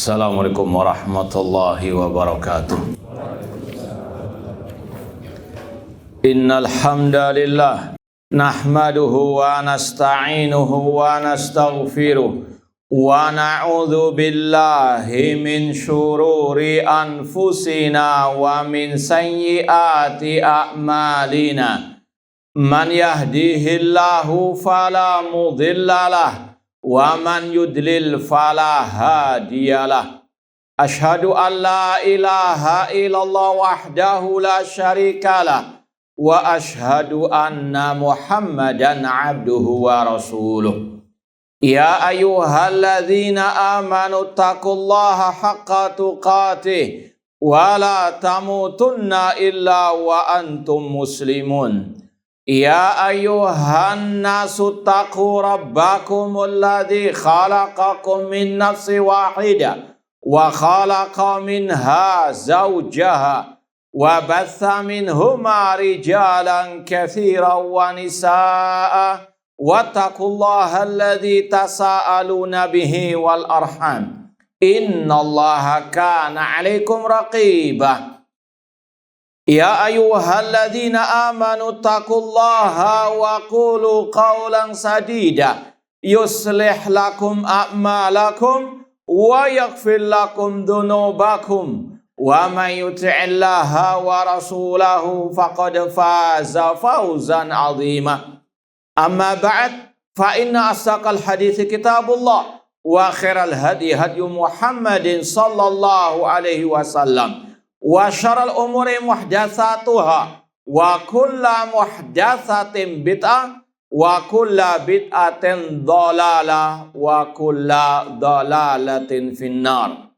Assalamualaikum warahmatullahi wabarakatuh. Innal hamdalillah nahmaduhu wa nasta'inuhu wa nastaghfiruh wa na'udzu billahi min syururi anfusina wa min sayyiati a'malina. Man yahdihillahu fala mudhillalah wa man yudlil fala hadiyalah. Asyhadu an la ilaha illallah wahdahu la syarikalah wa asyhadu anna Muhammadan abduhu wa rasuluh. Ya ayyuhalladzina amanu taqullaha haqqa tuqatih wa la tamutunna illa wa antum muslimun. Ya ayyuhan nasu taqu rabbakumul ladzi khalaqakum min nafsin wahidah wa khalaqa minha zawjaha wa batha minhuma rijalan katsiran wa nisaa'a wattaqullaha alladzi tasaaluna bihi wal arham innallaha kana 'alaikum raqibah. Ya ayyuhalladzina amanu taqullaha wa qulu qawlan sadida yuslih lakum a'malakum wa yaghfir lakum dhunubakum wa may yuti'illaha wa rasulahu faqad faza fawzan 'azima. Amma ba'd, fa inna asdaqal hadithi kitabullah wa khairal hadi hadyu Muhammadin sallallahu alaihi wasallam wa syarrul umuri muhdatsatuha wa kullu muhdatsatin bid'ah wa kullu bid'atin dhalalah wa kullu dhalalatin finnar.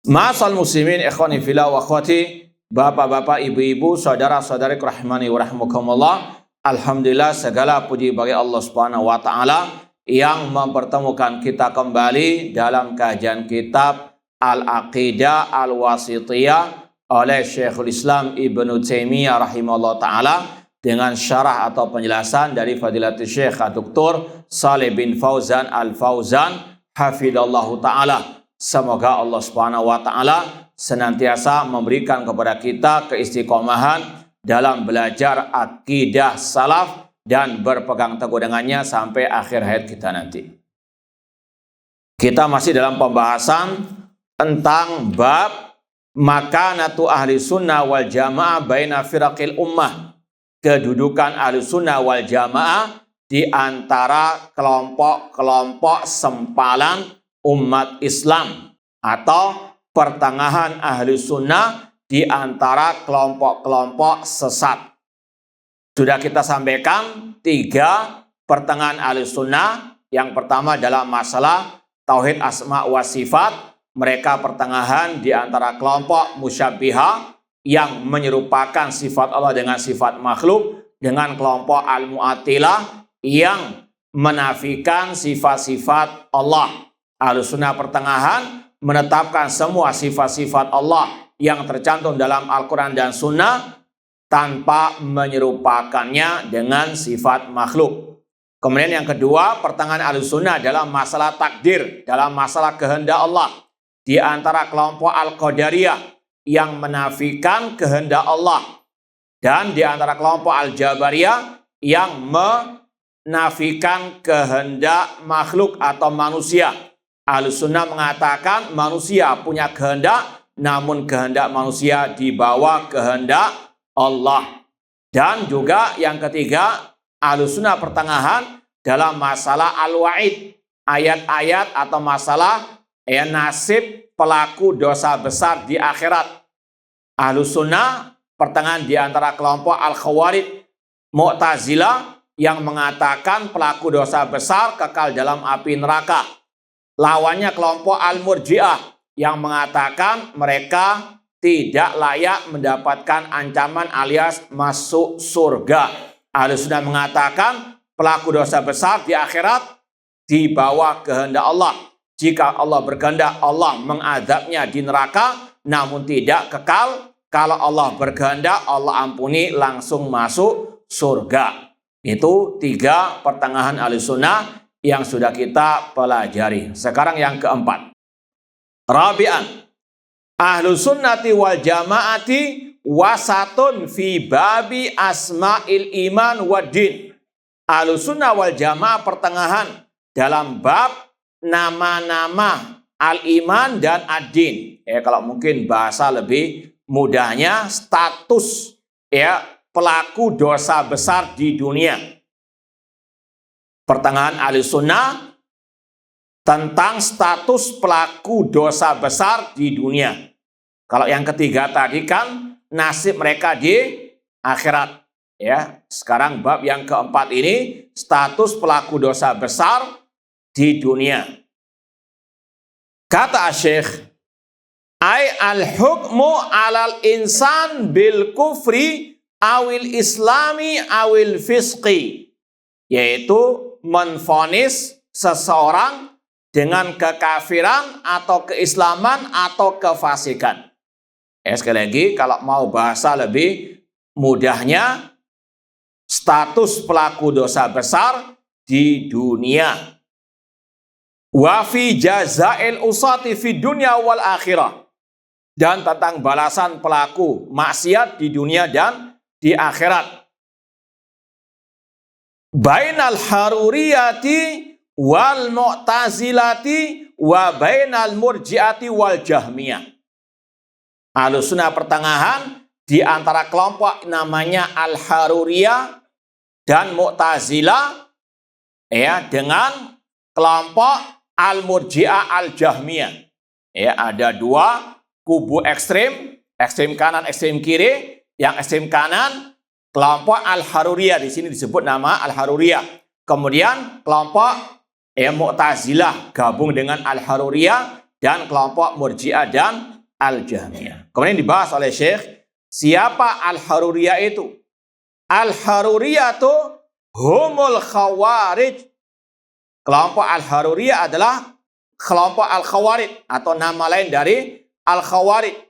Ma'asal muslimin ikhwani fillah wa akhwati, bapak-bapak, ibu-ibu, saudara-saudari rahimani wa rahimakumullah. Alhamdulillah, segala puji bagi Allah Subhanahu wa taala yang mempertemukan kita kembali dalam kajian kitab Al-Aqidah Al-Wasithiyah oleh Syekhul Islam Ibnu Taimiyah rahimahullah ta'ala dengan syarah atau penjelasan dari Fadilatul Syekh Dr. Shalih bin Fauzan Al-Fauzan hafidhallahu ta'ala. Semoga Allah subhanahu wa ta'ala senantiasa memberikan kepada kita keistiqomahan dalam belajar akidah salaf dan berpegang teguh dengannya sampai akhir hayat kita nanti. Kita masih dalam pembahasan tentang bab makanatu ahli sunnah wal jamaah baina firaqil ummah, kedudukan ahli sunnah wal jamaah di antara kelompok-kelompok sempalan umat Islam atau pertengahan ahli sunnah di antara kelompok-kelompok sesat. Sudah kita sampaikan 3 pertengahan ahli sunnah. Yang pertama adalah masalah tauhid asma wa sifat. Mereka pertengahan di antara kelompok musyabbihah yang menyerupakan sifat Allah dengan sifat makhluk, dengan kelompok al-mu'attilah yang menafikan sifat-sifat Allah. Ahlussunnah pertengahan menetapkan semua sifat-sifat Allah yang tercantum dalam Al-Quran dan Sunnah tanpa menyerupakannya dengan sifat makhluk. Kemudian yang kedua, pertengahan Ahlussunnah dalam masalah takdir, dalam masalah kehendak Allah. Di antara kelompok Al-Qadariyah yang menafikan kehendak Allah, dan di antara kelompok Al-Jabariyah yang menafikan kehendak makhluk atau manusia. Ahlussunnah mengatakan manusia punya kehendak, namun kehendak manusia di bawah kehendak Allah. Dan juga yang ketiga, Ahlussunnah pertengahan dalam masalah al-wa'id, ayat-ayat atau masalah nasib pelaku dosa besar di akhirat. Ahlussunnah pertengahan di antara kelompok al-khawarij Mu'tazilah yang mengatakan pelaku dosa besar kekal dalam api neraka. Lawannya kelompok al-murji'ah yang mengatakan mereka tidak layak mendapatkan ancaman alias masuk surga. Ahlussunnah mengatakan pelaku dosa besar di akhirat di bawah kehendak Allah. Jika Allah berkehendak, Allah mengadabnya di neraka, namun tidak kekal. Kalau Allah berkehendak, Allah ampuni langsung masuk surga. Itu 3 pertengahan Ahlussunnah yang sudah kita pelajari. Sekarang yang keempat. Rabi'an, ahlu sunnati wal jamaati wasatun fi babi asma'il iman wa din. Ahlu sunnah wal jamaah pertengahan dalam bab nama-nama al-iman dan ad-din. Kalau mungkin bahasa lebih mudahnya, status pelaku dosa besar di dunia. Pertengahan ahlu sunnah tentang status pelaku dosa besar di dunia. Kalau yang ketiga tadi kan nasib mereka di akhirat. Sekarang bab yang keempat ini status pelaku dosa besar di dunia. Kata Syekh, ay al-hukmu alal insan bil kufri awil islami awil fisqi, yaitu menvonis seseorang dengan kekafiran atau keislaman atau kefasikan. Sekali lagi, kalau mau bahasa lebih mudahnya, status pelaku dosa besar di dunia. Wa fi jazail usati fi dunya wal akhirah, dan tentang balasan pelaku maksiat di dunia dan di akhirat. Bainal haruriyati wal mu'tazilati wa bainal murji'ati wal jahmiyah. Ahlussunnah pertengahan di antara kelompok namanya al-haruriyah dan mu'tazilah dengan kelompok al-murji'ah al-jahmiyah. Ada dua kubu ekstrem, ekstrem kanan, ekstrem kiri. Yang ekstrem kanan kelompok al-haruriyah, di sini disebut nama al-haruriyah. Kemudian kelompok mu'tazilah gabung dengan al-haruriyah, dan kelompok murji'ah dan al-jahmiyah. Kemudian dibahas oleh Syekh, siapa al-haruriyah itu? Al-haruriyah itu humul khawarij. Kelompok al-haruriyah adalah kelompok al-khawarij atau nama lain dari al-khawarij.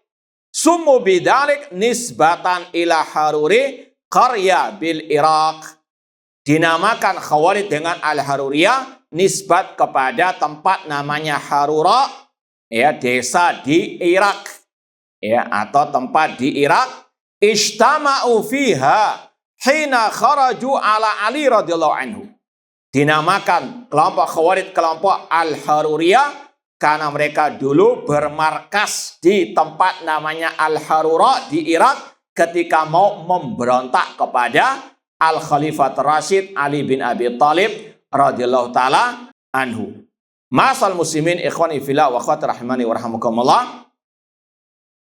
Summu bidalik nisbatan ila haruri qarya bil Iraq. Dinamakan khawarij dengan al-haruriyah nisbat kepada tempat namanya Harura, desa di Irak, atau tempat di Irak. Ijtama'u fiha hina kharaju ala Ali radhiyallahu anhu. Dinamakan kelompok khawarij kelompok al-haruriyah karena mereka dulu bermarkas di tempat namanya Al-Harura di Irak ketika mau memberontak kepada Al-Khalifat Rashid Ali bin Abi Thalib radhiyallahu taala anhu. Masal muslimin ikhwani fillah wa akhwati rahimani wa rahimakumullah.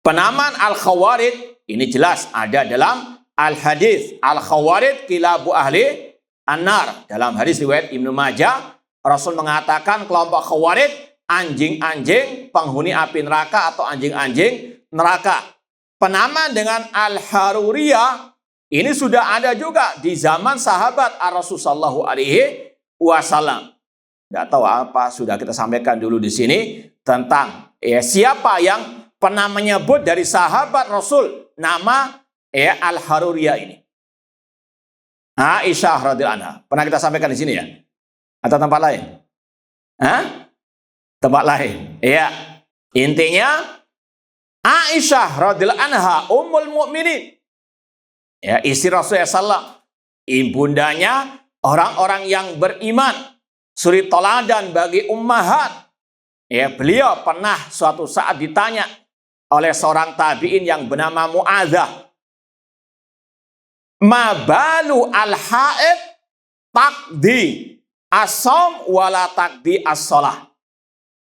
Penamaan al-khawarij ini jelas ada dalam al-hadis. Al-khawarij kilabu ahli an-nar. Dalam hadis riwayat Ibnu Majah, Rasul mengatakan kelompok khawarij anjing-anjing penghuni api neraka atau anjing-anjing neraka. Penamaan dengan al-haruriyah ini sudah ada juga di zaman sahabat Rasulullah sallallahu alaihi wasallam. Tidak tahu apa sudah kita sampaikan dulu di sini tentang siapa yang pernah menyebut dari sahabat Rasul nama al-haruriyah ini. Aisyah radhiyallahu anha. Pernah kita sampaikan di sini ya? Atau tempat lain? Tempat lain. Intinya Aisyah radhiyallahu anha ummul mukminin. Istri Rasulullah SAW, ibundanya orang-orang yang beriman, suri teladan bagi ummahat. Beliau pernah suatu saat ditanya oleh seorang tabi'in yang bernama Mu'adzah, ma balu al-haid taqdi as-shaum wala taqdi as-shalah.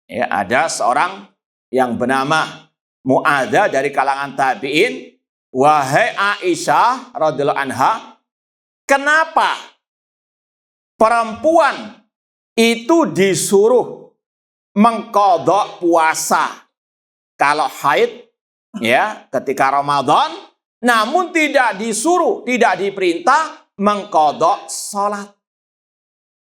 Ada seorang yang bernama Mu'adzah dari kalangan tabi'in, wahai Aisyah radhiyallahu anha, kenapa perempuan itu disuruh mengqadha puasa kalau haid ketika Ramadan, namun tidak disuruh, tidak diperintah mengqadha salat.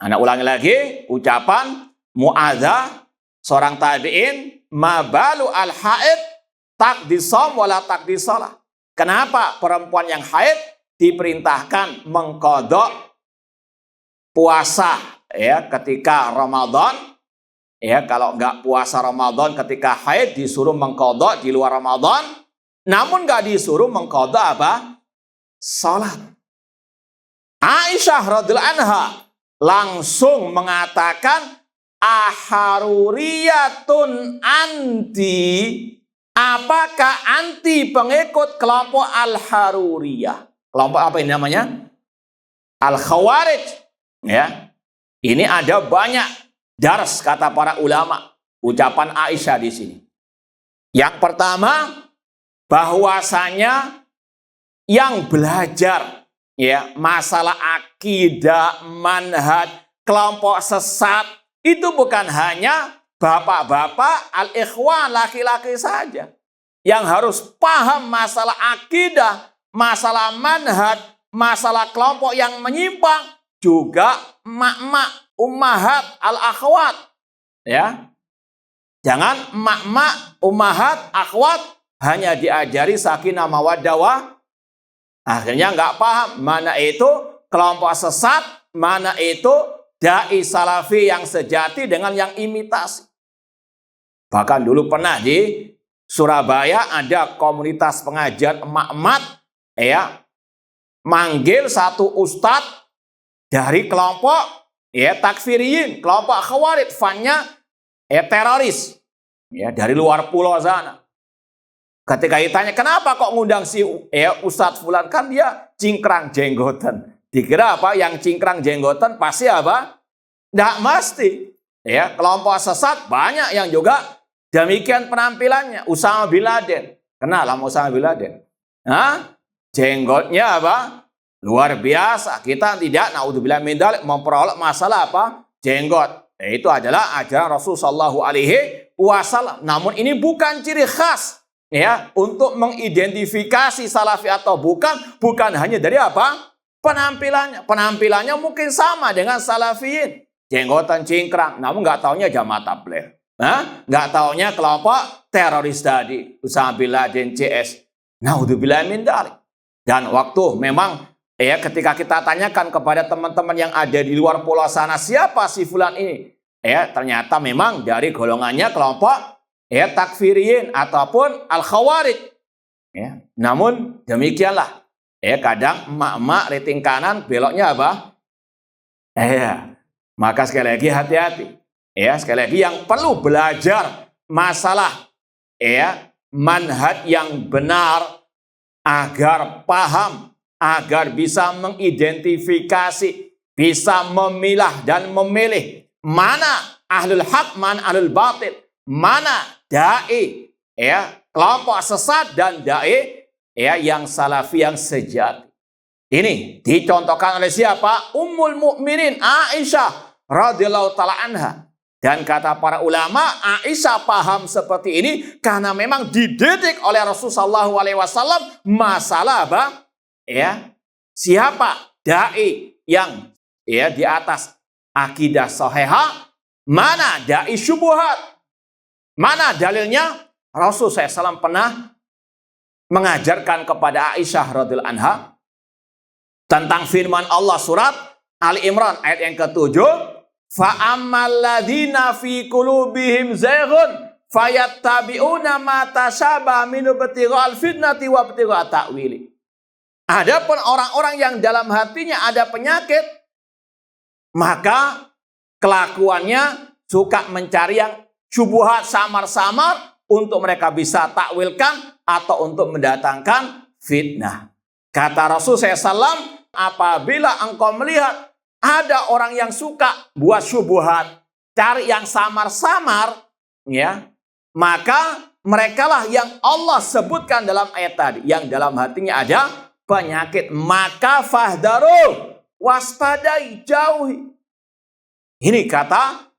Anak ulangi lagi ucapan Mu'adzah seorang tabi'in, ma balu al-haid taqdi shaum wala taqdi salat. Kenapa perempuan yang haid diperintahkan mengqadha puasa ketika Ramadan, Ya, kalau nggak puasa Ramadan ketika haid disuruh mengqadha di luar Ramadan, namun nggak disuruh mengqadha apa? Salat. Aisyah radhiyallahu anha langsung mengatakan, aharuriyatun anti, apakah anti pengikut kelompok al-haruriyah? Kelompok apa ini namanya? Al-Khawarij. Ya, ini ada banyak dars kata para ulama. Ucapan Aisyah di sini. Yang pertama, bahwasanya yang belajar ya masalah akidah, manhaj, kelompok sesat itu bukan hanya bapak-bapak al-ikhwan laki-laki saja. Yang harus paham masalah akidah, masalah manhaj, masalah kelompok yang menyimpang, juga emak-emak, ummahat, al-akhwat. Ya. Jangan emak-emak, ummahat, akhwat hanya diajari sakinah mawaddah wa akhirnya nggak paham mana itu kelompok sesat, mana itu dai salafi yang sejati dengan yang imitasi. Bahkan dulu pernah di Surabaya ada komunitas pengajian emak-emak ya manggil satu ustadz dari kelompok ya takfiriyin, kelompok khawarij, fannya teroris ya dari luar pulau sana. Ketika ditanya kenapa kok ngundang si Ustadz Fulan, kan dia cingkrang jenggotan. Dikira apa? Yang cingkrang jenggotan pasti apa? Nggak mesti. Ya, kelompok sesat banyak yang juga demikian penampilannya. Usama bin Laden. Kenal sama Usama bin Laden? Hah? Jenggotnya apa? Luar biasa. Kita tidak, naudzubillah min dzalik, memperoleh masalah apa? Jenggot. Itu adalah ajaran Rasulullah SAW. Namun ini bukan ciri khas. Ya, untuk mengidentifikasi salafi atau bukan hanya dari apa? Penampilannya. Penampilannya mungkin sama dengan salafiyin. Jenggotan cingkrang, namun nggak taunya jamaah tabligh. Nggak taunya kelompok teroris tadi. Usama bin Laden, CS. Naudzubillah min dzalik. Dan waktu memang ya ketika kita tanyakan kepada teman-teman yang ada di luar pulau sana, siapa si fulan ini? Ya, ternyata memang dari golongannya kelompok ya takfiriyin ataupun al-khawarij. Ya, namun demikianlah. Ya, kadang emak-emak rating kanan beloknya apa? Maka sekali lagi hati-hati. Ya, sekali lagi yang perlu belajar masalah ya manhaj yang benar agar paham, agar bisa mengidentifikasi, bisa memilah dan memilih mana ahlul haq, mana ahlul batil, mana dai ya kelompok sesat dan dai ya yang salafi yang sejati. Ini dicontohkan oleh siapa? Ummul Mukminin Aisyah radhiyallahu taala anha. Dan kata para ulama, Aisyah paham seperti ini karena memang dididik oleh Rasulullah SAW masalah apa? Ya, siapa dai yang ya di atas akidah sahihah, mana dai syubhat. Mana dalilnya? Rasul SAW pernah mengajarkan kepada Aisyah radhiyallahu anha tentang firman Allah surat Ali Imran ayat yang ke-7, fa ammal ladzina fi qulubihim zayghun fayattabi'una ma tashabaha minhu ibtigha'al fitnati wa ibtigha'a ta'wili. Adapun orang-orang yang dalam hatinya ada penyakit, maka kelakuannya suka mencari yang syubhat samar-samar untuk mereka bisa takwilkan atau untuk mendatangkan fitnah. Kata Rasul SAW, apabila engkau melihat ada orang yang suka buat syubhat, cari yang samar-samar, ya, maka merekalah yang Allah sebutkan dalam ayat tadi, yang dalam hatinya ada penyakit. Maka fahdaru, waspadai, jauhi. Ini kata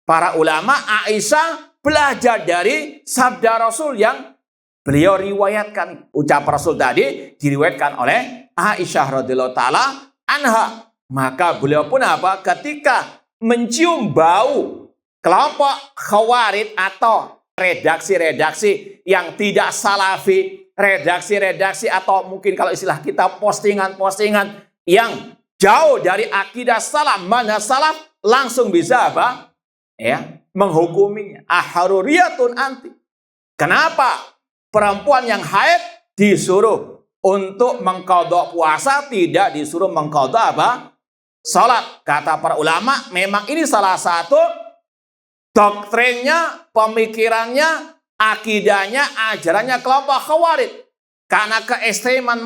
para ulama. Aisyah belajar dari sabda Rasul yang beliau riwayatkan. Ucapan Rasul tadi diriwayatkan oleh Aisyah radhiyallahu taala anha. Maka beliau pun apa? Ketika mencium bau kelompok khawarij atau redaksi-redaksi yang tidak salafi, redaksi-redaksi atau mungkin kalau istilah kita postingan-postingan yang jauh dari akidah salaf, manhaj salaf, langsung bisa apa? Ya, menghukuminya. Aharuriyatun anti. Kenapa perempuan yang haid disuruh untuk mengqadha puasa, tidak disuruh mengqadha apa? Salat. Kata para ulama, memang ini salah satu doktrinnya, pemikirannya, akidahnya, ajarannya kelompok Khawarij. Karena keekstreman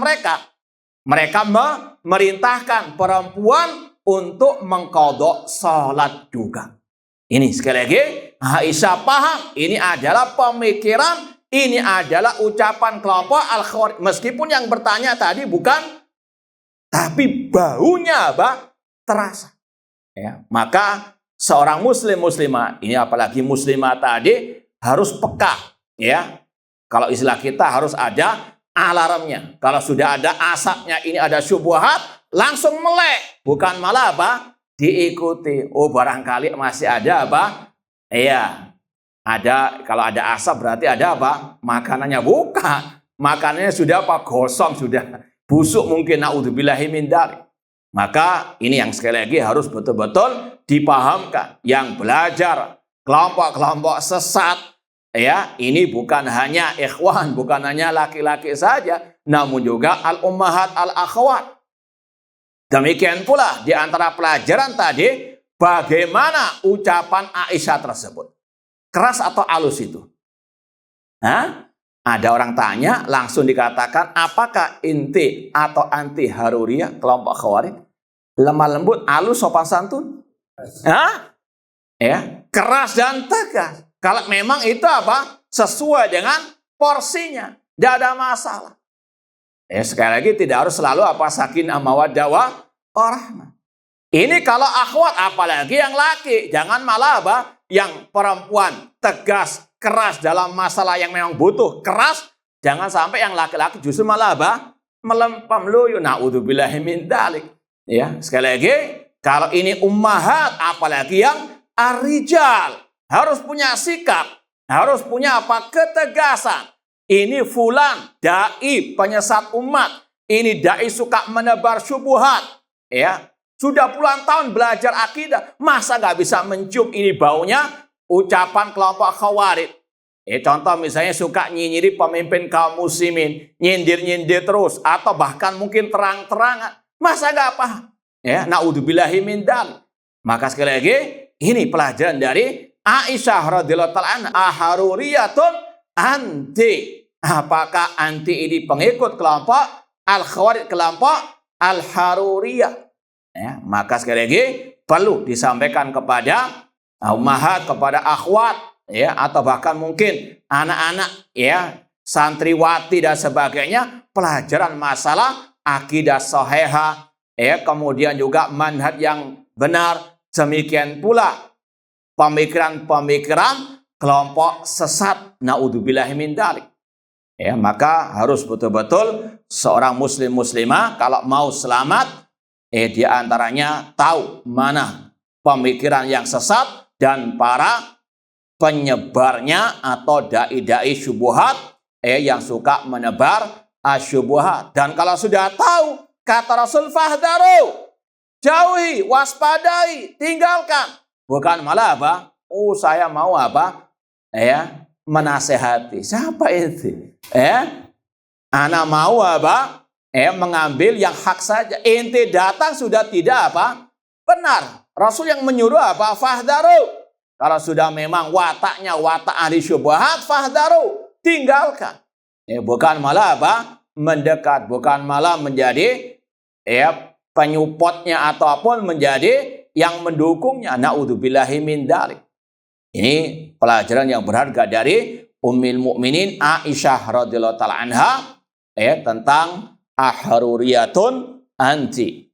mereka memerintahkan perempuan untuk mengqadha salat juga. Ini sekali lagi, Aisyah paham, ini adalah pemikiran, ini adalah ucapan kelompok Al-Khawarij. Meskipun yang bertanya tadi bukan, tapi baunya apa? Terasa. Ya, maka seorang muslimah, ini apalagi muslimah tadi, harus peka. Ya, kalau istilah kita harus ada alarmnya. Kalau sudah ada asapnya, ini ada syubhat, langsung melek. Bukan malah apa? Diikuti. Oh, barangkali masih ada apa? Iya. Ada, kalau ada asap berarti ada apa? Makanannya. Bukan. Makanannya sudah apa? Gosong, sudah busuk mungkin. Na'udzubillahi min dzalik. Maka ini yang sekali lagi harus betul-betul dipahamkan. Yang belajar kelompok-kelompok sesat, ya, ini bukan hanya ikhwan, bukan hanya laki-laki saja, namun juga al-ummahat al-akhwat. Demikian pula di antara pelajaran tadi, bagaimana ucapan Aisyah tersebut. Keras atau halus itu? Hah? Ada orang tanya, langsung dikatakan, apakah inti atau anti haruriyah kelompok Khawarij? Lemah lembut, halus, sopan santun? Hah? Ya, keras dan tegas. Kalau memang itu apa? Sesuai dengan porsinya. Tidak ada masalah. Ya, sekali lagi tidak harus selalu apa sakinah mawaddah warahmah. Ini kalau akhwat, apalagi yang laki. Jangan malah apa? Yang perempuan tegas, keras dalam masalah yang memang butuh keras. Jangan sampai yang laki-laki justru malah apa? Melempam loyo. Na'udzubillahi min dzalik. Ya, sekali lagi, kalau ini ummahat, apalagi yang ar-rijal, harus punya sikap, harus punya apa? Ketegasan. Ini fulan dai penyesat umat. Ini dai suka menebar syubhat. Ya, sudah puluhan tahun belajar akidah, masa nggak bisa mencium ini baunya ucapan kelompok Khawarij. Contoh misalnya suka nyinyiri pemimpin kaum muslimin, nyindir-nyindir terus, atau bahkan mungkin terang-terangan. Masa nggak paham? Ya, na'udzubillahi min dzalik. Maka sekali lagi, ini pelajaran dari Aisyah radhiyallahu ta'ala anha. Aharuriyatun anti. Apakah anti ini pengikut kelompok Al-Khawarij, kelompok Al-Haruriyah? Ya, maka sekali lagi perlu disampaikan kepada ummahat, kepada akhwat, ya, atau bahkan mungkin anak-anak, ya, santriwati dan sebagainya, pelajaran masalah akidah sahihah, ya, kemudian juga manhaj yang benar. Demikian pula pemikiran-pemikiran kelompok sesat, naudzubillahi min dzalik. Ya, maka harus betul-betul seorang muslim muslimah kalau mau selamat, di antaranya tahu mana pemikiran yang sesat dan para penyebarnya atau dai-dai syubhat, yang suka menebar asyubhat. Dan kalau sudah tahu, kata Rasul, fahdharu, jauhi, waspadai, tinggalkan. Bukan malah apa? Oh, saya mau apa? Ya, menasehati. Siapa itu? Ana mau apa? Mengambil yang hak saja. Ente datang sudah tidak apa? Benar. Rasul yang menyuruh apa? Fahdharu. Kalau sudah memang wataknya watak ahli syubhat, fahdharu, tinggalkan. Bukan malah apa? Mendekat, bukan malah menjadi penyupportnya ataupun menjadi yang mendukungnya. Na'udzubillahi min dzalik. Ini pelajaran yang berharga dari Ummul Mukminin Aisyah radhiyallahu taala anha, tentang aharuriyatun anti.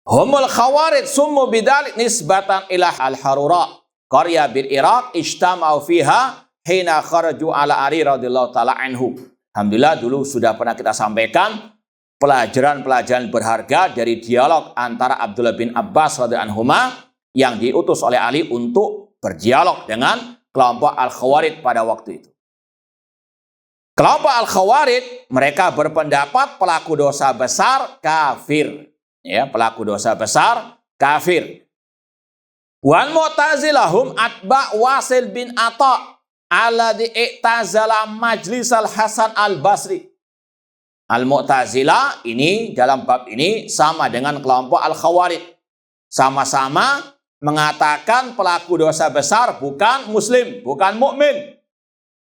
Humul Khawarij summu bidzalik nisbatan ila al-Harura qarya bil Iraq ijtama'u fiha hina kharaju ala Ali radhiyallahu taala anhu. Alhamdulillah dulu sudah pernah kita sampaikan pelajaran-pelajaran berharga dari dialog antara Abdullah bin Abbas radhiyallahu anhuma yang diutus oleh Ali untuk berdialog dengan kelompok Al-Khawarij pada waktu itu. Kelompok Al-Khawarij mereka berpendapat pelaku dosa besar kafir. Ya, pelaku dosa besar kafir. Wal Mu'tazilah hum atba' Wasil bin Atha alladzi i'tazala majlis al-Hasan al-Basri. Al-Mu'tazilah ini dalam bab ini sama dengan kelompok Al-Khawarij. Sama-sama mengatakan pelaku dosa besar bukan muslim, bukan mukmin.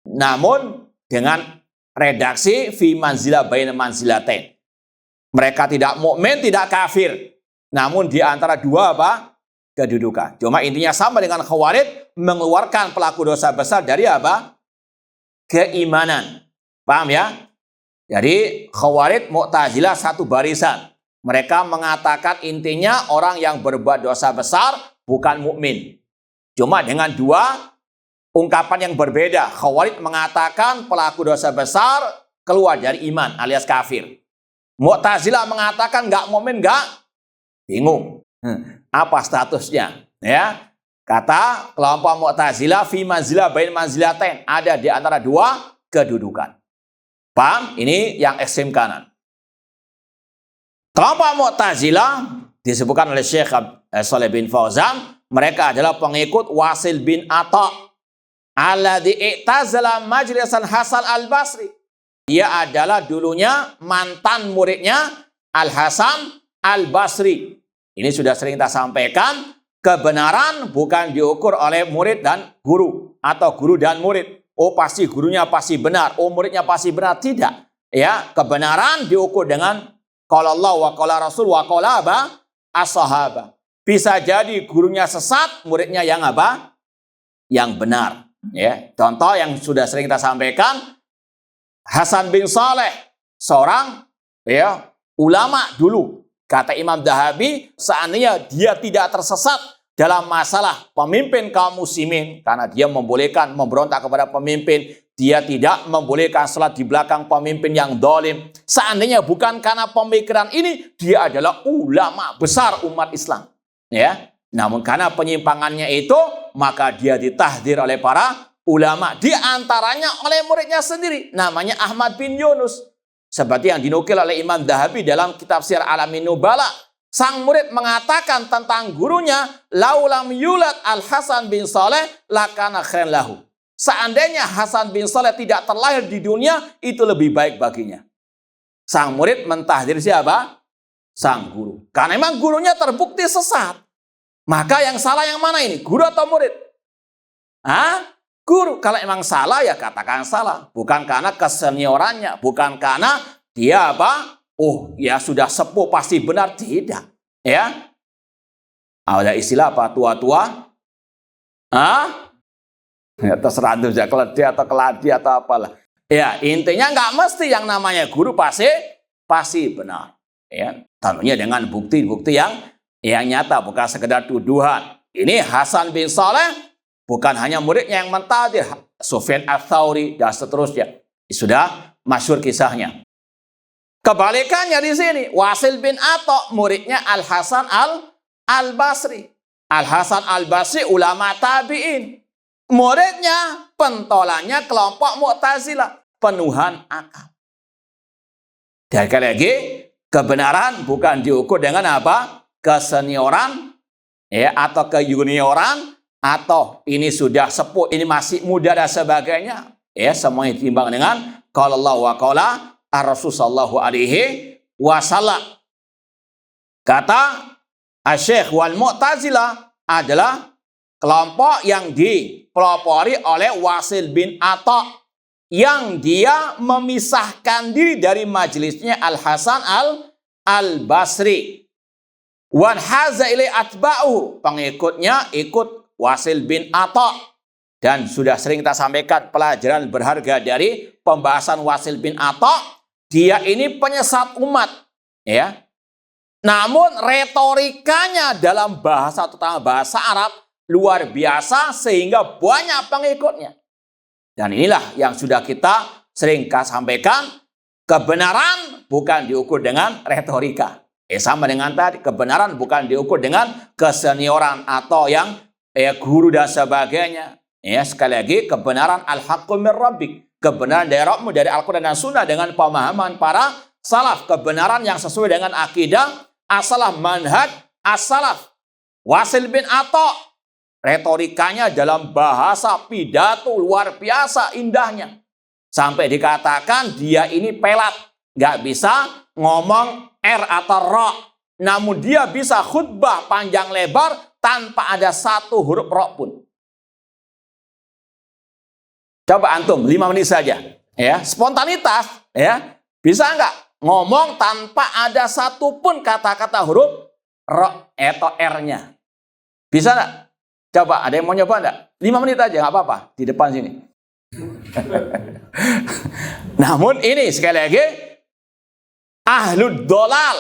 Namun dengan redaksi fi manzilah baina manzilatain. Mereka tidak mukmin, tidak kafir. Namun di antara dua apa? Kedudukan. Cuma intinya sama dengan Khawarij, mengeluarkan pelaku dosa besar dari apa? Keimanan. Paham ya? Jadi Khawarij, Mu'tazilah satu barisan. Mereka mengatakan intinya orang yang berbuat dosa besar bukan mukmin. Cuma dengan dua ungkapan yang berbeda. Khawarij mengatakan pelaku dosa besar keluar dari iman alias kafir. Mu'tazilah mengatakan nggak mukmin, nggak, bingung. Apa statusnya? Ya, kata kelompok Mu'tazilah fi manzilah bain manzilatain, ada di antara dua kedudukan. Paham? Ini yang ekstrem kanan. Kelompok Mu'tazilah disebutkan oleh Syekh Shalih bin Fauzan, mereka adalah pengikut Wasil bin Atha alladzi i'tazala majlis al-Hasan al-Basri. Dia adalah dulunya mantan muridnya Al-Hasan al-Basri. Ini sudah sering kita sampaikan, kebenaran bukan diukur oleh murid dan guru atau guru dan murid. Oh pasti gurunya pasti benar, oh muridnya pasti benar, tidak. Ya, kebenaran diukur dengan qala Allah wa qala Rasul wa qala as-sahabah. Bisa jadi gurunya sesat, muridnya yang apa? Yang benar. Ya, contoh yang sudah sering kita sampaikan, Hasan bin Saleh, seorang ya ulama dulu. Kata Imam Dhahabi, seandainya dia tidak tersesat dalam masalah pemimpin kaum muslimin, karena dia membolehkan memberontak kepada pemimpin, dia tidak membolehkan salat di belakang pemimpin yang zalim. Seandainya bukan karena pemikiran ini, dia adalah ulama besar umat Islam. Ya, namun karena penyimpangannya itu, maka dia ditahdir oleh para ulama, di antaranya oleh muridnya sendiri, namanya Ahmad bin Yunus. Seperti yang dinukil oleh Imam Dhahabi dalam kitab Syiar Alamin Nubala. Sang murid mengatakan tentang gurunya, laulam yulad al-Hasan bin Saleh lakana khairan lahu. Seandainya Hasan bin Saleh tidak terlahir di dunia, itu lebih baik baginya. Sang murid mentahdir siapa? Sang guru. Karena memang gurunya terbukti sesat. Maka yang salah yang mana ini? Guru atau murid? Hah? Guru. Kalau emang salah ya katakan salah. Bukan karena keseniorannya. Bukan karena dia apa? Oh ya sudah sepuh pasti benar. Tidak. Ya. Ada istilah apa? Tua-tua? Ya, terserah itu ya. Keledi atau keladi atau apalah. Ya intinya nggak mesti yang namanya guru pasti benar. Ya. Tentunya dengan bukti-bukti yang nyata. Bukan sekedar tuduhan. Ini Hasan bin Saleh bukan hanya muridnya yang mentahdir, Sufyan Ats-Tsauri dan seterusnya. Sudah masyhur kisahnya. Kebalikannya di sini, Wasil bin Atha muridnya Al-Hasan al-Basri. Al-Hasan al-Basri ulama tabi'in. Muridnya pentolannya kelompok Mu'tazilah, penuhan akal. Dan sekali lagi, kebenaran bukan diukur dengan apa? Kesenioran ya atau kejunioran, atau ini sudah sepuh, ini masih muda dan sebagainya. Ya, semuanya ditimbang dengan qala Allah wa qala Ar-Rasul sallallahu alaihi wasallam. Kata Asy-Syaikh wal Mu'tazilah adalah kelompok yang dipelopori oleh Wasil bin Atha, yang dia memisahkan diri dari majelisnya Al-Hasan al-Basri. Wan haza ilai atba'u, pengikutnya ikut Wasil bin Atha. Dan sudah sering kita sampaikan pelajaran berharga dari pembahasan Wasil bin Atha. Dia ini penyesat umat, ya. Namun retorikanya dalam bahasa, terutama bahasa Arab, luar biasa sehingga banyak pengikutnya. Dan inilah yang sudah kita sering sampaikan, kebenaran bukan diukur dengan retorika. Sama dengan tadi, kebenaran bukan diukur dengan kesenioran atau yang guru dan sebagainya. Sekali lagi, kebenaran al-haqqu min rabbik. Kebenaran dari Rabbmu, dari Al-Quran dan Sunnah dengan pemahaman para salaf. Kebenaran yang sesuai dengan akidah as-salaf, manhaj as-salaf. Wasil bin Atha retorikanya dalam bahasa pidato luar biasa indahnya. Sampai dikatakan dia ini pelat, nggak bisa ngomong R atau ro. Namun dia bisa khutbah panjang lebar tanpa ada satu huruf ro pun. Coba antum 5 menit saja, ya, spontanitas, ya, bisa nggak ngomong tanpa ada satu pun kata-kata huruf ro atau R-nya? Bisa nggak? Coba, ada yang mau nyoba nggak? 5 menit aja, nggak apa-apa, di depan sini. Namun ini sekali lagi, ahlud dolal,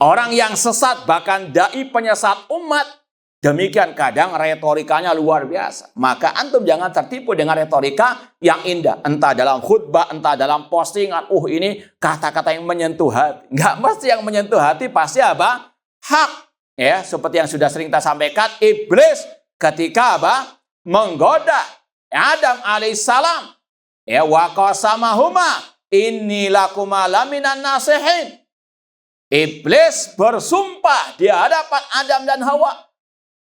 orang yang sesat, bahkan dai penyesat umat, demikian kadang retorikanya luar biasa. Maka antum jangan tertipu dengan retorika yang indah. Entah dalam khutbah, entah dalam postingan. Ini kata-kata yang menyentuh hati. Nggak mesti yang menyentuh hati, pasti apa? Hak. Ya, seperti yang sudah sering kita sampaikan, iblis ketika apa? Menggoda Adam alaihissalam. Ya, wa qasamahuma inni lakuma laminan nasihin. Iblis bersumpah di hadapan Adam dan Hawa.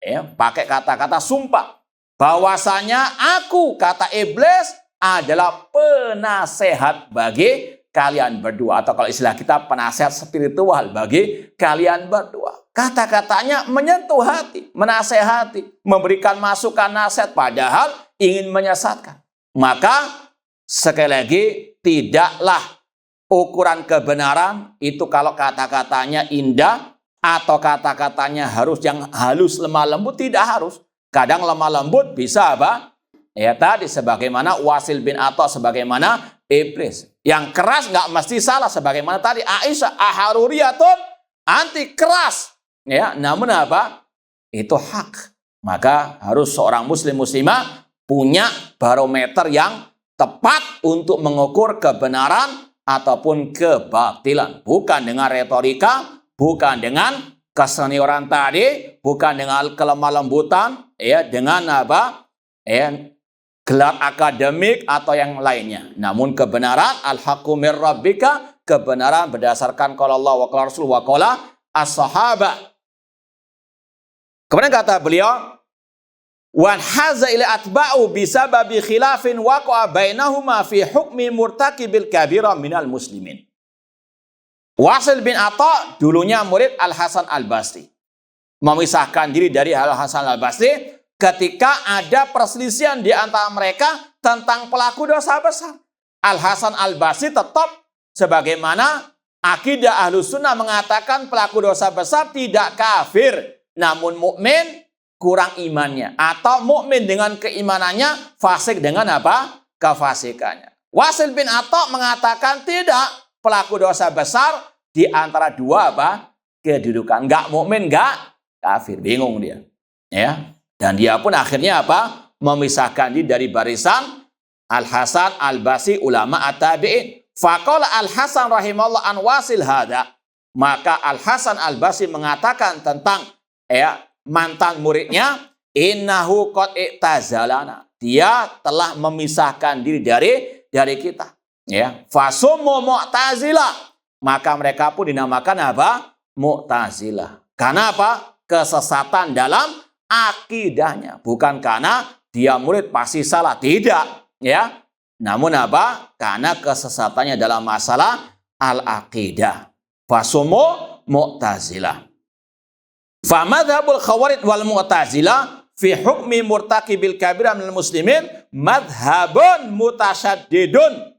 Ya, pakai kata-kata sumpah. Bahwasanya aku, kata iblis, adalah penasehat bagi kalian berdua. Atau kalau istilah kita, penasehat spiritual bagi kalian berdua. Kata-katanya menyentuh hati, menasehati, memberikan masukan nasihat, padahal ingin menyesatkan. Maka sekali lagi, tidaklah ukuran kebenaran itu kalau kata-katanya indah atau kata-katanya harus yang halus lemah lembut, tidak harus. Kadang lemah lembut bisa apa? Ya tadi sebagaimana Wasil bin Atta, sebagaimana iblis. Yang keras nggak mesti salah, sebagaimana tadi Aisyah aharuriyatun, anti keras. Ya, namun apa? Itu hak. Maka harus seorang muslim muslimah punya barometer yang tepat untuk mengukur kebenaran ataupun kebatilan. Bukan dengan retorika, bukan dengan kesenioran tadi, bukan dengan kelemah lembutan, ya, dengan apa? Ya, gelar akademik atau yang lainnya. Namun kebenaran al-haqqu mir rabbika, kebenaran berdasarkan qala Allah wa qala Rasul wa qala as-sahabah. Kemudian kata beliau, wan haza ila atba'u bisababi khilafin waqa'a bainahuma fi hukmi murtakibil kabira minal muslimin. Wasil bin Atta dulunya murid Al-Hasan Al-Basri. Memisahkan diri dari Al-Hasan Al-Basri ketika ada perselisihan di antara mereka tentang pelaku dosa besar. Al-Hasan Al-Basri tetap sebagaimana akidah Ahlus Sunnah mengatakan pelaku dosa besar tidak kafir, namun mukmin kurang imannya, atau mukmin dengan keimanannya, fasik dengan apa? Kefasikannya. Wasil bin Atta mengatakan tidak, pelaku dosa besar di antara dua apa? Kedudukan, enggak mukmin, enggak kafir. Bingung dia. Ya. Dan dia pun akhirnya apa? Memisahkan diri dari barisan Al-Hasan Al-Basri, ulama at-tabi'in. Faqala Al-Hasan rahimahullah an Wasil hada. Maka Al-Hasan Al-Basri mengatakan tentang mantan muridnya, innahu qad i'tazalana. Dia telah memisahkan diri dari kita. Ya, fasummu mu'tazilah. Maka mereka pun dinamakan apa? Mu'tazilah. Karena apa? Kesesatan dalam akidahnya. Bukan karena dia murid pasti salah, tidak, ya. Namun apa? Karena kesesatannya dalam masalah al-aqidah. Fasummu mu'tazilah. Fa madhabul khawarij wal mu'tazilah fi hukmi murtakibil kabirah minal muslimin madhabun mutasyaddidun.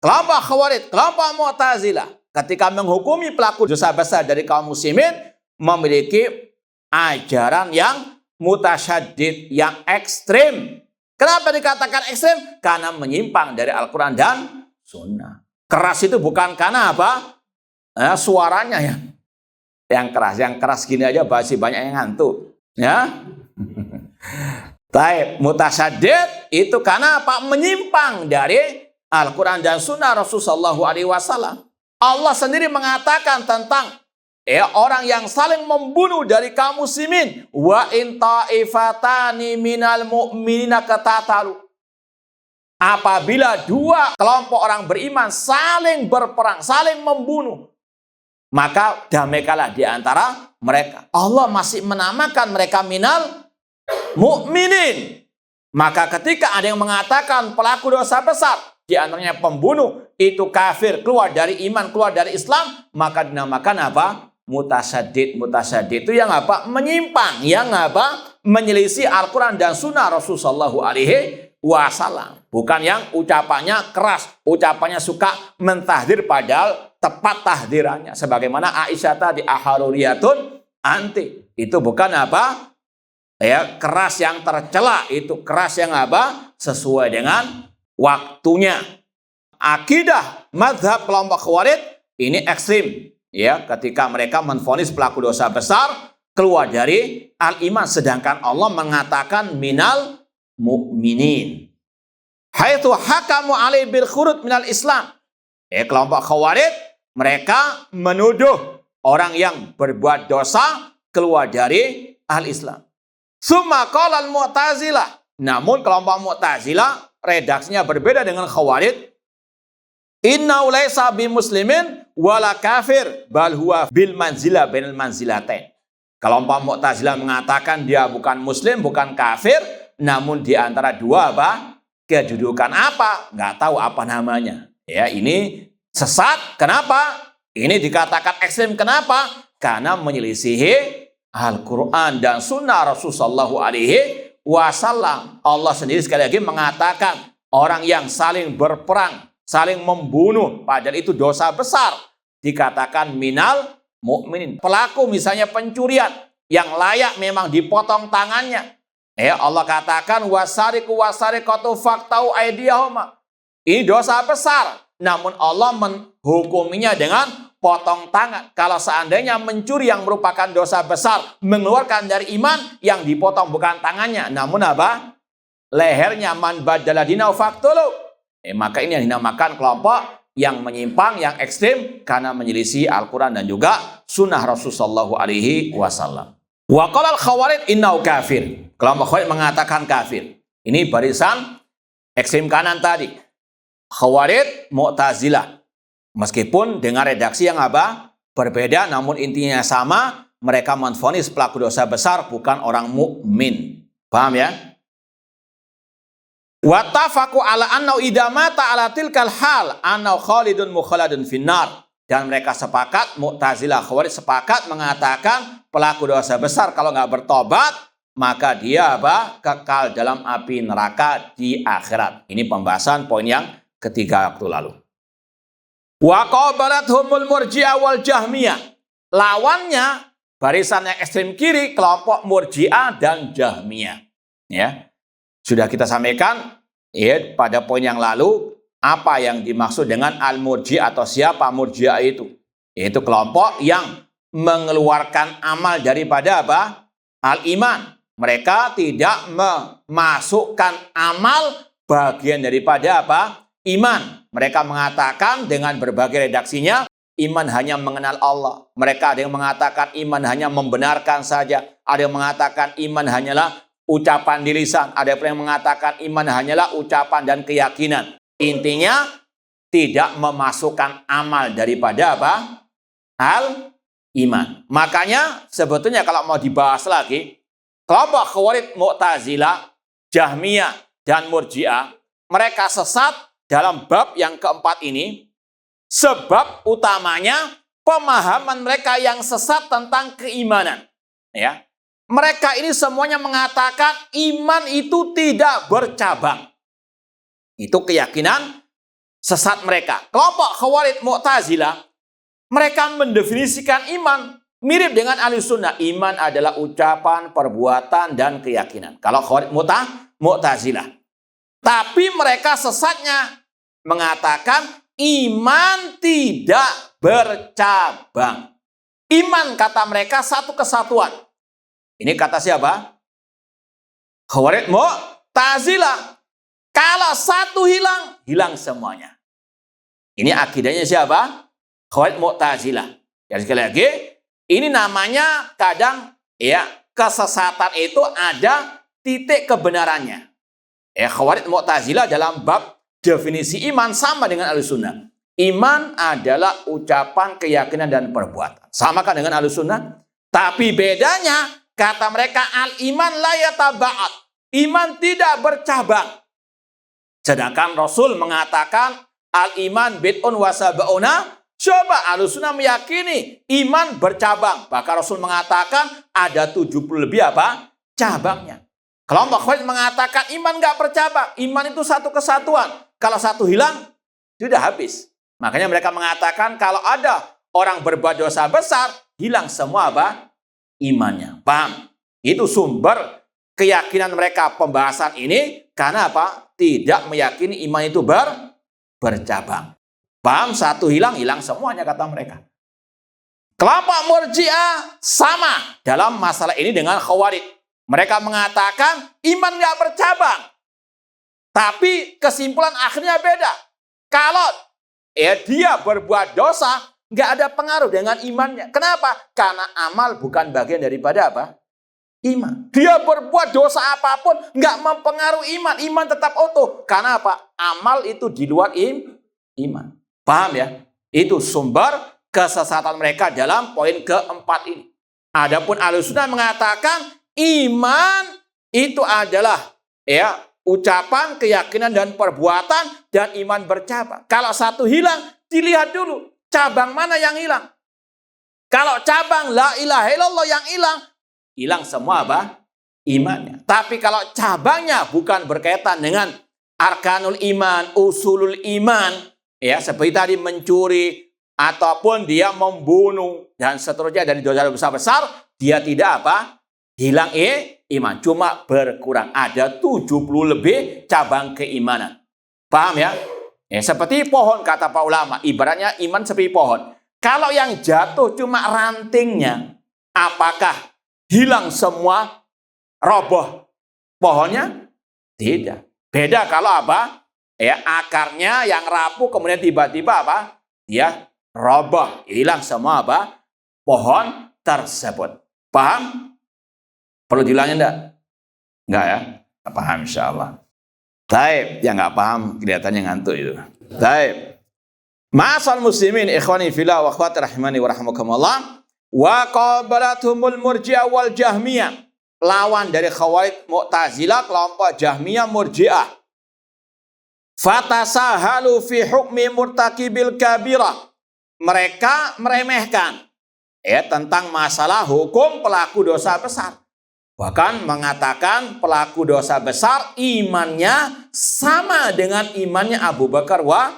Kelompok khawarij, kelompok mu'tazilah ketika menghukumi pelaku dosa besar dari kaum muslimin memiliki ajaran yang mutasyaddid, yang ekstrim. Kenapa dikatakan ekstrim? Karena menyimpang dari Al-Quran dan Sunnah. Keras itu bukan karena apa? Suaranya yang keras gini aja masih banyak yang ngantuk, ya. Baik, mutasyaddid itu karena apa? Menyimpang dari Al-Quran dan Sunnah Rasulullah SAW. Allah sendiri mengatakan tentang orang yang saling membunuh dari kaum muslimin. Wa in ta'ifatani minal mu'minina qatatalu. Apabila dua kelompok orang beriman saling berperang, saling membunuh, maka damaikanlah di antara mereka. Allah masih menamakan mereka minal mu'minin. Maka ketika ada yang mengatakan pelaku dosa besar, di antaranya pembunuh, itu kafir, keluar dari iman, keluar dari Islam, maka dinamakan apa? Mutasyadid. Mutasyadid itu yang apa? Menyimpang, yang apa? Menyelisih Al-Quran dan Sunnah Rasulullah SAW. Bukan yang ucapannya keras, ucapannya suka mentahdir padahal tepat tahdirannya. Sebagaimana Aisyah tadi, aharuriyatun anti. Itu bukan apa? Ya, keras yang tercela, itu keras yang apa? Sesuai dengan waktunya. Akidah mazhab kelompok Khawarij ini ekstrim, ya, ketika mereka menvonis pelaku dosa besar keluar dari al-iman, sedangkan Allah mengatakan minal mu'minin. Haitsu hakamu alaihi bil khuruj minal Islam. Kelompok Khawarij mereka menuduh orang yang berbuat dosa keluar dari al-Islam. Summa qala al-Mu'tazilah. Namun kelompok Mu'tazilah redaksinya berbeda dengan Khawarij. Inna laysa bi muslimin wala kafir bal huwa bil manzilah bainal manzilatain. Kelompok Mu'tazilah mengatakan dia bukan muslim, bukan kafir, namun di antara dua apa? Kedudukan apa? Nggak tahu apa namanya. Ya, ini sesat. Kenapa? Ini dikatakan ekstrim. Kenapa? Karena menyelisihi Al-Quran dan Sunnah Rasulullah SAW. Allah sendiri sekali lagi mengatakan orang yang saling berperang, saling membunuh, padahal itu dosa besar, dikatakan minal mu'minin. Pelaku misalnya pencurian yang layak memang dipotong tangannya. Allah katakan wasariqu wasariqatu faqta'u aydiyahuma. Ini dosa besar, namun Allah menghukuminya dengan potong tangan. Kalau seandainya mencuri yang merupakan dosa besar, mengeluarkan dari iman, yang dipotong bukan tangannya, namun apa? Lehernya. Man badala dinahu faqtulu. Maka ini yang dinamakan kelompok yang menyimpang, yang ekstrim, karena menyelisih Al-Quran dan juga Sunnah Rasulullah SAW. Wa qala al-Khawarij innahu kafir. Kelompok Khawarij mengatakan kafir. Ini barisan ekstrim kanan tadi. Khawarij, Mu'tazilah. Meskipun dengan redaksi yang apa? Berbeda, namun intinya sama. Mereka menvonis pelaku dosa besar bukan orang mukmin. Paham ya? Wattafaqu ala annahu idza mata ala tilkal hal annahu khalidun mukhalladun finnar. Dan mereka sepakat, Mu'tazilah, Khawarij sepakat mengatakan pelaku dosa besar kalau nggak bertobat, maka dia apa? Kekal dalam api neraka di akhirat. Ini pembahasan poin yang ketiga waktu lalu. Wa qabalathumul murji'ah wal jahmiyah. Lawannya barisan yang ekstrem kiri, kelompok murji'ah dan jahmiyah. Ya. Sudah kita sampaikan ya pada poin yang lalu apa yang dimaksud dengan al-murji'ah atau siapa murji'ah itu? Yaitu kelompok yang mengeluarkan amal daripada apa? Al-iman. Mereka tidak memasukkan amal bagian daripada apa? Iman. Mereka mengatakan dengan berbagai redaksinya, iman hanya mengenal Allah. Mereka ada yang mengatakan iman hanya membenarkan saja. Ada yang mengatakan iman hanyalah ucapan di lisan. Ada yang mengatakan iman hanyalah ucapan dan keyakinan. Intinya tidak memasukkan amal daripada apa? Al-iman. Makanya sebetulnya kalau mau dibahas lagi, kelompok Khawarij, Mu'tazilah, Jahmiyah, dan Murji'ah, mereka sesat dalam bab yang keempat ini. Sebab utamanya pemahaman mereka yang sesat tentang keimanan. Ya, mereka ini semuanya mengatakan iman itu tidak bercabang. Itu keyakinan sesat mereka. Kelompok Khawarij, Mu'tazilah, mereka mendefinisikan iman mirip dengan Ahlussunnah. Iman adalah ucapan, perbuatan, dan keyakinan. Kalau Khawarij, Mu'tazilah. Tapi mereka sesatnya mengatakan iman tidak bercabang. Iman kata mereka satu kesatuan. Ini kata siapa? Khawarij, Mu'tazilah. Kalau satu hilang, hilang semuanya. Ini akidahnya siapa? Khawarij, Mu'tazilah. Dan sekali lagi, ini namanya kadang ya kesesatan itu ada titik kebenarannya. Khawarij, Mu'tazilah dalam bab definisi iman sama dengan Ahlussunnah. Iman adalah ucapan, keyakinan, dan perbuatan. Sama kan dengan Ahlussunnah? Tapi bedanya Kata mereka, al-iman la yataba'at. Iman tidak bercabang. Sedangkan Rasul mengatakan, al-iman bid'un wa sab'una. Coba Ahlussunnah meyakini iman bercabang. Bahkan Rasul mengatakan ada 70 lebih apa? Cabangnya. Kelompok Khawarij mengatakan iman nggak bercabang. Iman itu satu kesatuan. Kalau satu hilang, sudah habis. Makanya mereka mengatakan kalau ada orang berbuat dosa besar, hilang semua apa? Imannya. Paham? Itu sumber keyakinan mereka pembahasan ini. Karena apa? Tidak meyakini iman itu bercabang. Paham? Satu hilang, hilang semuanya kata mereka. Kelompok Murji'ah sama dalam masalah ini dengan Khawarij. Mereka mengatakan iman nggak bercabang. Tapi kesimpulan akhirnya beda. Kalau dia berbuat dosa, nggak ada pengaruh dengan imannya. Kenapa? Karena amal bukan bagian daripada apa? Iman. Dia berbuat dosa apapun, nggak mempengaruhi iman. Iman tetap utuh. Karena apa? Amal itu di luar iman. Paham ya? Itu sumber kesesatan mereka dalam poin keempat ini. Adapun Ahlussunnah mengatakan iman itu adalah ucapan, keyakinan, dan perbuatan, dan iman bercabang. Kalau satu hilang, dilihat dulu cabang mana yang hilang. Kalau cabang la ilaha illallah yang hilang semua apa? Imannya. Tapi kalau cabangnya bukan berkaitan dengan arkanul iman, usulul iman, seperti tadi mencuri, ataupun dia membunuh, dan seterusnya dari dosa besar, dia tidak apa? Hilang iman, cuma berkurang. Ada 70 lebih cabang keimanan. Paham ya? Seperti pohon kata para ulama, ibaratnya iman seperti pohon. Kalau yang jatuh cuma rantingnya, apakah hilang semua, roboh pohonnya? Tidak. Beda kalau apa? Akarnya yang rapuh kemudian tiba-tiba apa? Dia roboh, hilang semua apa? Pohon tersebut. Paham? Perlu diulangin enggak? Enggak ya? Nggak paham insyaallah. Taib, yang nggak paham kelihatannya ngantuk itu. Taib. Ma'asal muslimin ikhwani fillah wa akhwati rahimani wa rahmakumullah. Wa qabalathumul murji'ah wal jahmiyah. Lawan dari Khawarij Mu'tazilah, kelompok Jahmiyah Murji'ah. Fatasahalu fi hukmi murtakibil kabirah. Mereka meremehkan tentang masalah hukum pelaku dosa besar. Bahkan mengatakan pelaku dosa besar imannya sama dengan imannya Abu Bakar wa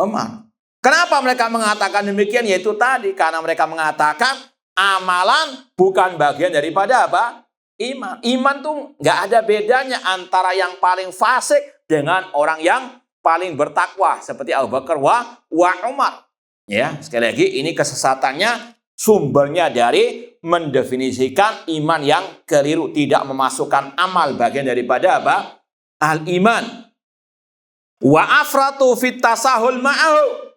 Umar. Kenapa mereka mengatakan demikian? Yaitu tadi, karena mereka mengatakan amalan bukan bagian daripada apa? Iman. Iman tuh nggak ada bedanya antara yang paling fasik dengan orang yang paling bertakwa seperti Abu Bakar wa Umar. Ya, sekali lagi ini kesesatannya sumbernya dari mendefinisikan iman yang keliru, tidak memasukkan amal bagian daripada apa? Al-iman. Wa afratu fit tasahul ma'ahu.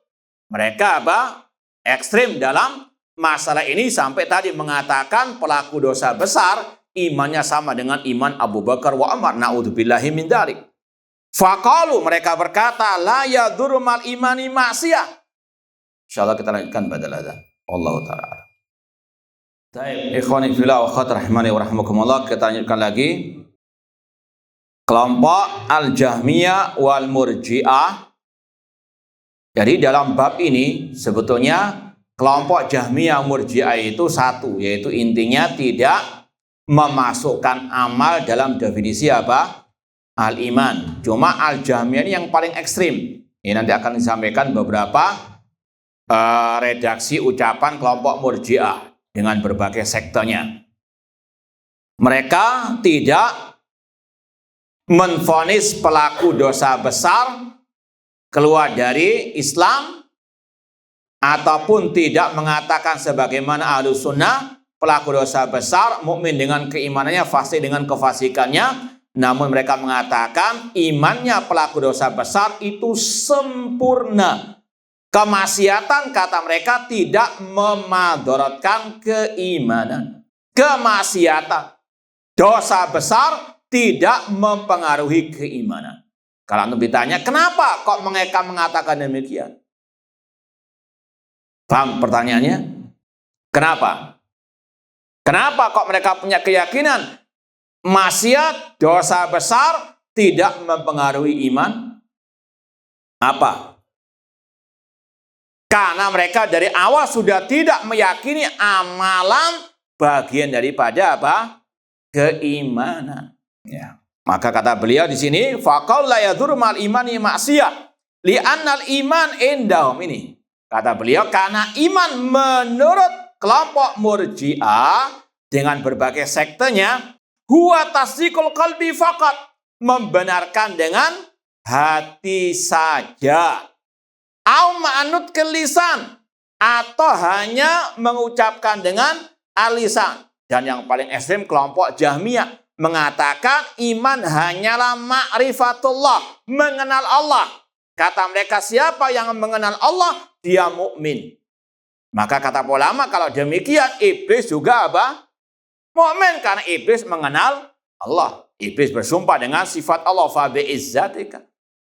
Mereka apa? Ekstrim dalam masalah ini sampai tadi mengatakan pelaku dosa besar imannya sama dengan iman Abu Bakar wa Umar. Na'udzubillahi min dzalik. Faqalu, mereka berkata, la yadurru mal imani ma'siyah. Insyaallah kita lanjutkan badal adzan. Wallahu ta'ala. Baik, ikhwani fillah wa akhwati rahimani wa rahmakumullah, kita lanjutkan lagi. Kelompok Al-Jahmiyah wal Murji'ah. Jadi dalam bab ini sebetulnya kelompok Jahmiyah Murji'ah itu satu, yaitu intinya tidak memasukkan amal dalam definisi apa? Al-iman. Cuma Al-Jahmiyah ini yang paling ekstrim. Ini nanti akan disampaikan beberapa redaksi ucapan kelompok Murji'ah dengan berbagai sektornya. Mereka tidak menvonis pelaku dosa besar keluar dari Islam, ataupun tidak mengatakan sebagaimana Ahlussunnah pelaku dosa besar mukmin dengan keimanannya, fasik dengan kefasikannya. Namun mereka mengatakan imannya pelaku dosa besar itu sempurna. Kemaksiatan kata mereka tidak memadaratkan keimanan. Kemaksiatan, dosa besar tidak mempengaruhi keimanan. Kalau antum ditanya, kenapa kok mereka mengatakan demikian? Paham pertanyaannya? Kenapa? Kenapa kok mereka punya keyakinan maksiat, dosa besar tidak mempengaruhi iman? Apa? Karena mereka dari awal sudah tidak meyakini amalan bagian daripada apa? Keimanan. Ya. Maka kata beliau di sini, faqaul la yadur mal imani maksiyah li'annal iman indahum ini. Kata beliau, karena iman menurut kelompok Murji'ah dengan berbagai sektenya, huwa tasdiqul qalbi faqat, membenarkan dengan hati saja. Au ma'anut lisan, atau hanya mengucapkan dengan alisan. Dan yang paling ekstrem kelompok Jahmiyah mengatakan iman hanyalah ma'rifatullah, mengenal Allah. Kata mereka, siapa yang mengenal Allah, dia mukmin. Maka kata ulama, kalau demikian iblis juga apa? Mukmin, karena iblis mengenal Allah. Iblis bersumpah dengan sifat Allah, fa bi'izzatika.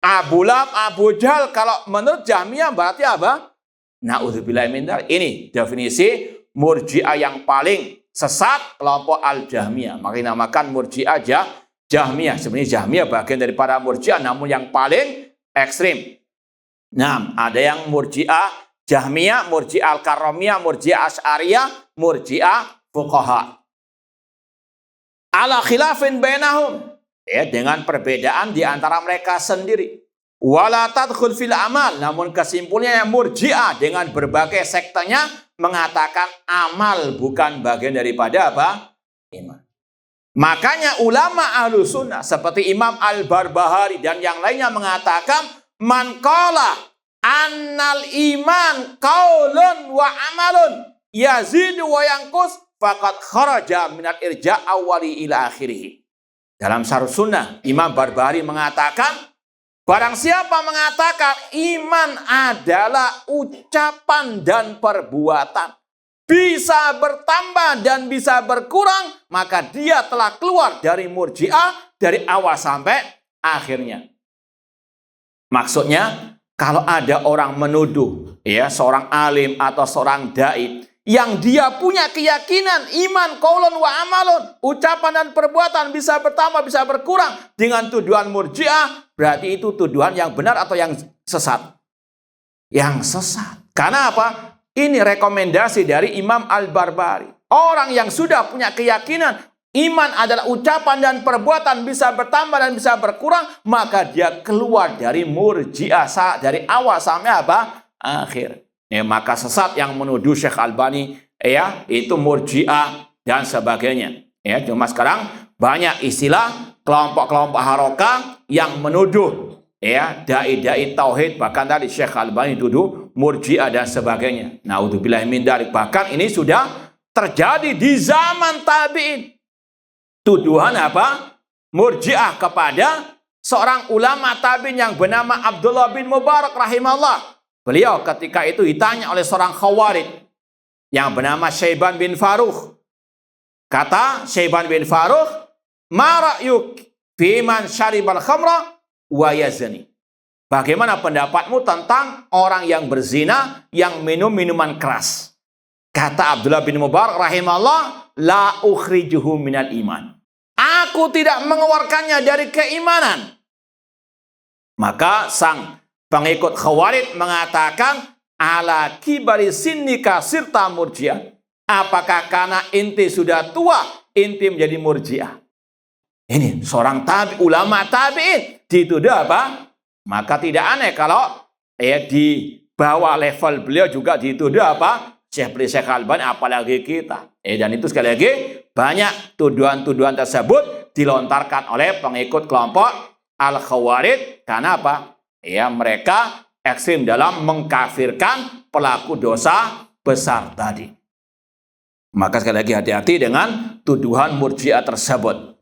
Abu Lahab, Abu Jahal, kalau menurut Jahmiyah berarti apa? Na'udzubillahi min dzalik. Ini definisi Murji'ah yang paling sesat, kelompok Al-Jahmiyah. Maka dinamakan Murji'ah Jahmiyah. Sebenarnya Jahmiyah bagian daripada Murji'ah, namun yang paling ekstrim. Nah, ada yang Murji'ah Jahmiyah, Murji'ah Al-Karramiyah, Murji'ah Asy'ariyah, Murji'ah Fuqaha. Ala khilafin bainahum. Ya, dengan perbedaan di antara mereka sendiri. Wala tadkhul fil amal, namun kesimpulannya yang Murji'ah dengan berbagai sektanya mengatakan amal bukan bagian daripada apa? Iman. Makanya ulama Ahlus Sunnah seperti Imam Al-Barbahari dan yang lainnya mengatakan man qala annal iman qaulun wa amalun yazidu wa yanqus faqad kharaja minal irja' awwali ila akhirih. Dalam Syarh Sunnah, Imam Barbahari mengatakan, barang siapa mengatakan iman adalah ucapan dan perbuatan, bisa bertambah dan bisa berkurang, maka dia telah keluar dari Murji'ah dari awal sampai akhirnya. Maksudnya, kalau ada orang menuduh, ya, seorang alim atau seorang dai, yang dia punya keyakinan iman qaulun wa amalun, ucapan dan perbuatan bisa bertambah bisa berkurang dengan tuduhan Murji'ah, berarti itu tuduhan yang benar atau yang sesat? Yang sesat. Karena apa? Ini rekomendasi dari Imam Al-Barbahari. Orang yang sudah punya keyakinan iman adalah ucapan dan perbuatan bisa bertambah dan bisa berkurang, maka dia keluar dari Murji'ah dari awal sampai apa? Akhir. Ya, maka sesat yang menuduh Syekh Albani, ya, itu Murji'ah dan sebagainya. Ya, cuma sekarang banyak istilah kelompok-kelompok harokah yang menuduh, ya, dai-dai tauhid, bahkan tadi Syekh Albani tuduh Murji'ah dan sebagainya. Naudzubillahi min dzalik. Bahkan ini sudah terjadi di zaman tabi'in. Tuduhan apa? Murji'ah kepada seorang ulama tabi'in yang bernama Abdullah bin Mubarak rahimahullah. Beliau ketika itu ditanya oleh seorang khawarij yang bernama Syaiban bin Farukh. Kata Syaiban bin Farukh, "Ma ra'yuk fi man syaribal khamra wa yazni?" Bagaimana pendapatmu tentang orang yang berzina, yang minum minuman keras? Kata Abdullah bin Mubarak rahimahullah, "La ukhrijuhu minal iman." Aku tidak mengeluarkannya dari keimanan. Maka sang pengikut Khawarij mengatakan, ala kibari sinnika sirta Murji'ah. Apakah karena inti sudah tua, inti menjadi Murji'ah? Ini seorang ulama tabi'in dituduh apa? Maka tidak aneh kalau di bawah level beliau juga dituduh apa? Syekh Albani, apalagi kita. Dan itu sekali lagi banyak tuduhan-tuduhan tersebut dilontarkan oleh pengikut kelompok Al-Khawarij. Karena apa? Ya, mereka ekstrim dalam mengkafirkan pelaku dosa besar tadi. Maka sekali lagi hati-hati dengan tuduhan Murji'ah tersebut.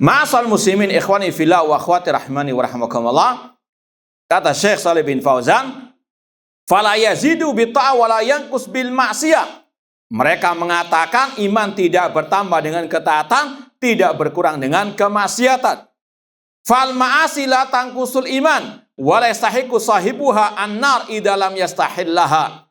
Ma'asal muslimin ikhwani fillah wa akhwati rahmani wa rahmakumullah. Kata Syekh Shalih bin Fauzan, fala yazidu bi ta'a wa la yanqus bil ma'siyah. Mereka mengatakan iman tidak bertambah dengan ketaatan, tidak berkurang dengan kemaksiatan. Fal ma'asi la tanqusul iman wa la yastahiqu sahibuha an-nar idza lam yastahillaha.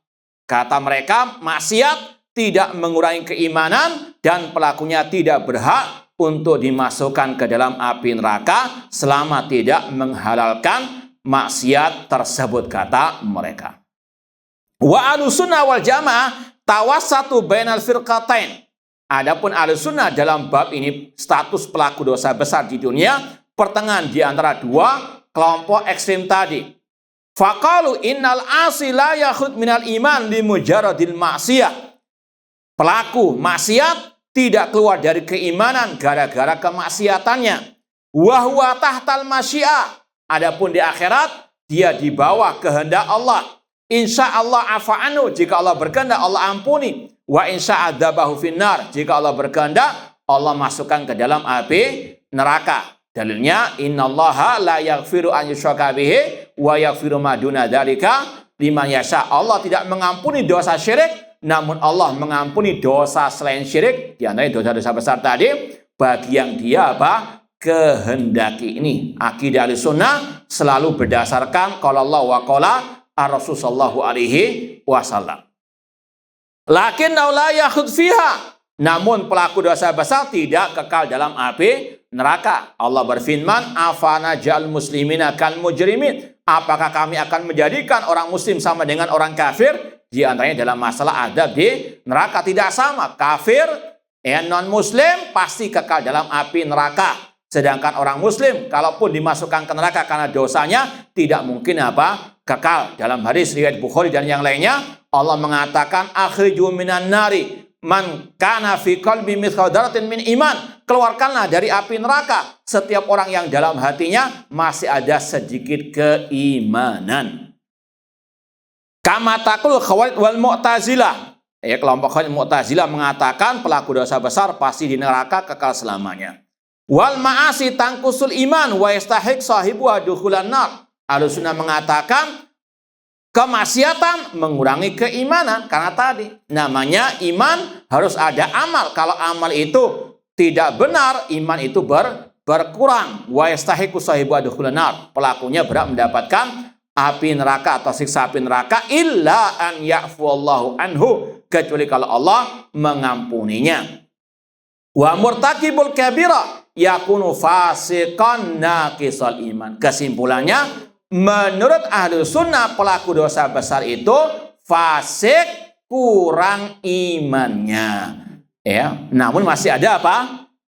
Kata mereka, maksiat tidak mengurangi keimanan, dan pelakunya tidak berhak untuk dimasukkan ke dalam api neraka selama tidak menghalalkan maksiat tersebut, kata mereka. Wa ahlussunnah wal jamaah tawassatu bainal firqatain. Adapun ahlussunnah dalam bab ini status pelaku dosa besar di dunia pertengahan di antara dua kelompok ekstrim tadi. Faqalu innal asi la yakhud minal iman li mujarradil maksiyah. Pelaku maksiat tidak keluar dari keimanan gara-gara kemaksiatannya. Wa huwa tahtal masyiah. Adapun di akhirat dia di bawah kehendak Allah. Insya Allah afa'anu, jika Allah berkehendak Allah ampuni. Wa insya adzabahu finnar, jika Allah berkehendak Allah masukkan ke dalam api neraka. Dalilnya innallaha la yaghfiru an yushraka bihi wa yaghfiru ma duna dzalika liman yasha. Allah tidak mengampuni dosa syirik, namun Allah mengampuni dosa selain syirik, di antaranya dosa-dosa besar tadi, bagi yang dia kehendaki. Ini akidah Ahlussunnah selalu berdasarkan qala Allah wa qala ar-Rasul sallallahu alaihi wasallam. Lakin la yakhud fiha, namun pelaku dosa besar tidak kekal dalam api neraka. Allah berfirman, afana ja'al muslimina kal mujrimin. Apakah kami akan menjadikan orang muslim sama dengan orang kafir? Di antaranya dalam masalah adab di neraka tidak sama. Kafir non-muslim pasti kekal dalam api neraka. Sedangkan orang muslim kalaupun dimasukkan ke neraka karena dosanya tidak mungkin kekal. Dalam hadis riwayat Bukhari dan yang lainnya Allah mengatakan akhriju minan nari man kana fi qalbi mithqal dzarratin min iman. Keluarkanlah dari api neraka setiap orang yang dalam hatinya masih ada sedikit keimanan. Kama taqul khawarij wal mu'tazilah. Kelompok khawarij mu'tazilah mengatakan pelaku dosa besar pasti di neraka kekal selamanya. Wal ma'asi tangkusul iman wa yastahiq sahibuha dukhulan nar. Ahlussunnah mengatakan kemaksiatan mengurangi keimanan karena tadi namanya iman harus ada amal. Kalau amal itu tidak benar, iman itu berkurang. Wa yastahiqu sahibuha dukhulan nar. Pelakunya berhak mendapatkan api neraka atau siksa api neraka illa an ya'fuallahu anhu, kecuali kalau Allah mengampuninya. Wa murtakibul kabira yakunu fasiqan naqisal iman. Kesimpulannya menurut Ahlussunnah pelaku dosa besar itu fasik, kurang imannya. Namun masih ada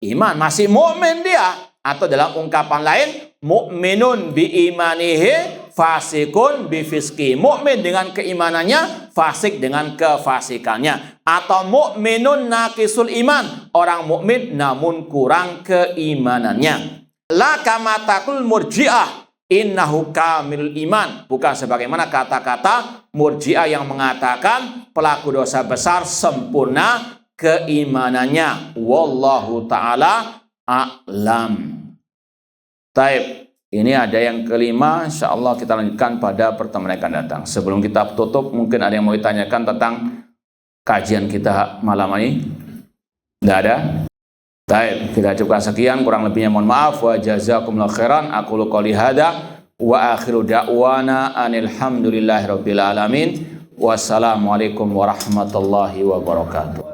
iman, masih mukmin dia. Atau dalam ungkapan lain, mukminun bi imanihi fasikun bi fiski. Mukmin dengan keimanannya, fasik dengan kefasikannya. Atau mukminun naqisul iman, orang mukmin namun kurang keimanannya. La kama taqul murji'ah innahu kamilul iman. Bukan sebagaimana kata-kata murji'ah yang mengatakan pelaku dosa besar sempurna keimanannya. Wallahu ta'ala a'lam. Taib. Ini ada yang kelima, insyaallah kita lanjutkan pada pertemuan yang akan datang. Sebelum kita tutup, mungkin ada yang mau ditanyakan tentang kajian kita malam ini? Tidak ada? Taib. Kita cukupkan sekian, kurang lebihnya mohon maaf. Wa jazakumullahu khairan. Aqulu qouli hadza wa akhiru da'wana anil hamdulillahi rabbil alamin. Wassalamualaikum warahmatullahi wabarakatuh.